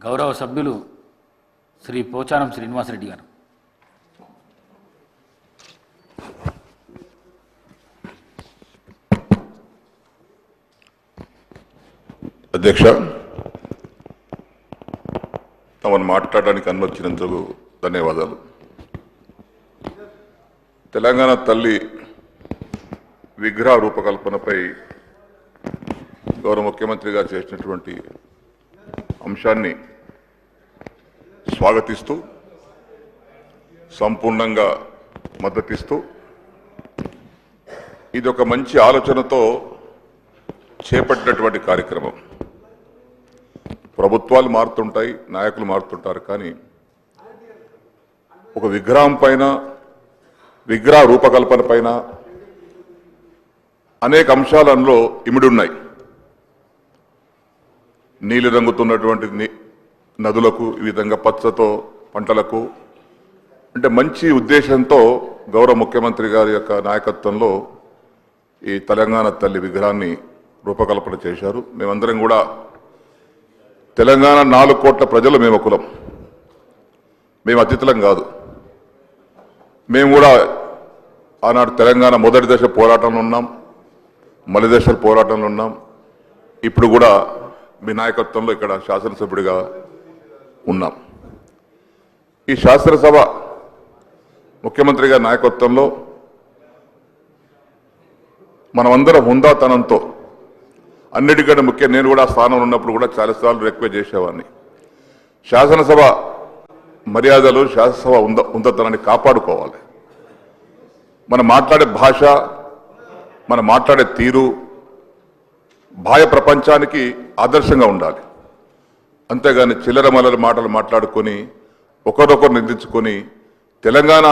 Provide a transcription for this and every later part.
గౌరవ సభ్యులు శ్రీ పోచారం శ్రీనివాసరెడ్డి గారు. అధ్యక్ష, తమను మాట్లాడడానికి అనుమతించినందుకు ధన్యవాదాలు. తెలంగాణ తల్లి విగ్రహ రూపకల్పనపై గౌరవ ముఖ్యమంత్రి గారు చేసినటువంటి అంశాన్ని స్వాగతిస్తూ సంపూర్ణంగా మద్దతిస్తూ ఇది ఒక మంచి ఆలోచనతో చేపట్టినటువంటి కార్యక్రమం. ప్రభుత్వాలు మారుతుంటాయి, నాయకులు మారుతుంటారు, కానీ ఒక విగ్రహం పైన, విగ్రహ రూపకల్పన పైన అనేక అంశాలలో ఇమిడి ఉన్నాయి. నీలి రంగుతున్నటువంటి నదులకు, ఈ విధంగా పచ్చతో పంటలకు, అంటే మంచి ఉద్దేశంతో గౌరవ ముఖ్యమంత్రి గారి యొక్క నాయకత్వంలో ఈ తెలంగాణ తల్లి విగ్రహాన్ని రూపకల్పన చేశారు. మేమందరం కూడా తెలంగాణ 4 కోట్ల ప్రజలు మేము కులం, మేము అతిథులం కాదు. మేము కూడా ఆనాడు తెలంగాణ మొదటి దశ పోరాటంలో ఉన్నాం, మలి దశల పోరాటంలో ఉన్నాం. ఇప్పుడు కూడా మీ నాయకత్వంలో ఇక్కడ శాసనసభ్యుడిగా ఉన్నాం. ఈ శాసనసభ ముఖ్యమంత్రి గారి నాయకత్వంలో మనమందరం హుందాతనంతో, అన్నిటికంటే ముఖ్యం నేను కూడా స్థానంలో ఉన్నప్పుడు కూడా చాలాసార్లు రిక్వెస్ట్ చేసేవాడిని, శాసనసభ మర్యాదలు, శాసనసభ హుందాతనాన్ని కాపాడుకోవాలి. మనం మాట్లాడే భాష, మనం మాట్లాడే తీరు బాహ్య ప్రపంచానికి ఆదర్శంగా ఉండాలి. అంతేగాని చిల్లర మల్లర మాటలు మాట్లాడుకొని ఒకరొకరు నిందించుకొని, తెలంగాణ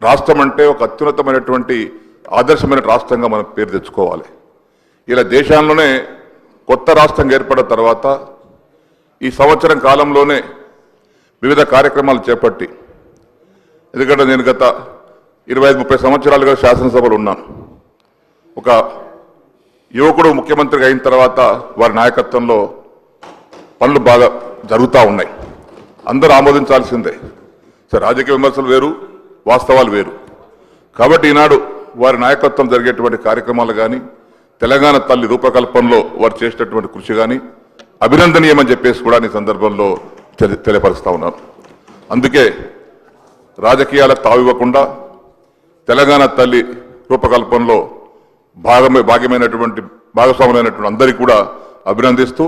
రాష్ట్రం అంటే ఒక అత్యున్నతమైనటువంటి ఆదర్శమైన రాష్ట్రంగా మనం పేరు తెచ్చుకోవాలి. ఇలా దేశంలోనే కొత్త రాష్ట్రం ఏర్పడిన తర్వాత ఈ సంవత్సరం కాలంలోనే వివిధ కార్యక్రమాలు చేపట్టి, ఎందుకంటే నేను గత 25-30 సంవత్సరాలుగా శాసనసభలో ఉన్నాను. ఒక యువకుడు ముఖ్యమంత్రిగా అయిన తర్వాత వారి నాయకత్వంలో పనులు బాగా జరుగుతూ ఉన్నాయి. అందరూ ఆమోదించాల్సిందే. సరే, రాజకీయ విమర్శలు వేరు, వాస్తవాలు వేరు. కాబట్టి ఈనాడు వారి నాయకత్వం జరిగేటువంటి కార్యక్రమాలు కానీ, తెలంగాణ తల్లి రూపకల్పనలో వారు చేసినటువంటి కృషి కానీ అభినందనీయమని చెప్పేసి కూడా ఈ సందర్భంలో తెలియపరుస్తూ ఉన్నాను. అందుకే రాజకీయాలకు తావివ్వకుండా తెలంగాణ తల్లి రూపకల్పనలో భాగస్వాములైనటువంటి అందరికీ కూడా అభినందిస్తూ,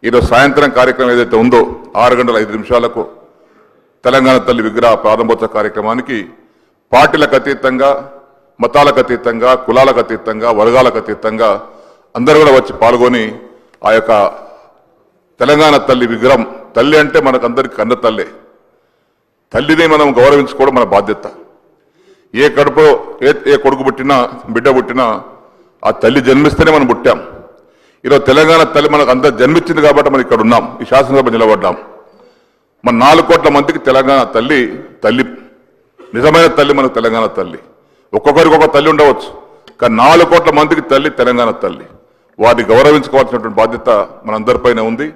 ఈరోజు సాయంత్రం కార్యక్రమం ఏదైతే ఉందో 6:05 తెలంగాణ తల్లి విగ్రహ ప్రారంభోత్సవ కార్యక్రమానికి పార్టీలకు అతీతంగా, మతాలకు అతీతంగా, కులాలకు అతీతంగా, వర్గాలకు అతీతంగా అందరూ కూడా వచ్చి పాల్గొని ఆ యొక్క తెలంగాణ తల్లి విగ్రహం, తల్లి అంటే మనకందరికీ కన్న తల్లే, తల్లిని మనం గౌరవించుకోవడం మన బాధ్యత. ఏ కడుపులో ఏ కొడుకు పుట్టినా, బిడ్డ పుట్టినా ఆ తల్లి జన్మిస్తేనే మనం పుట్టాం. ఈరోజు తెలంగాణ తల్లి మనకు అంత జన్మించింది కాబట్టి మనం ఇక్కడ ఉన్నాం, ఈ శాసనసభ నిలబడ్డాం. మన 4 కోట్ల మందికి తెలంగాణ తల్లి నిజమైన తల్లి మనకు తెలంగాణ తల్లి. ఒక్కొక్కరికి ఒక తల్లి ఉండవచ్చు, కానీ 4 కోట్ల మందికి తల్లి తెలంగాణ తల్లి. వారిని గౌరవించుకోవాల్సినటువంటి బాధ్యత మనందరిపైన ఉంది.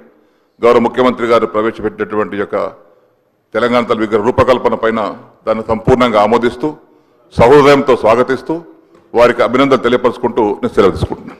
గౌరవ ముఖ్యమంత్రి గారు ప్రవేశపెట్టినటువంటి యొక్క తెలంగాణ తల్లి విగ్రహ రూపకల్పన పైన దాన్ని సంపూర్ణంగా ఆమోదిస్తూ, సహృదయంతో స్వాగతిస్తూ, వారికి అభినందనలు తెలియపరుచుకుంటూ నేను సెలవు తీసుకుంటున్నాను.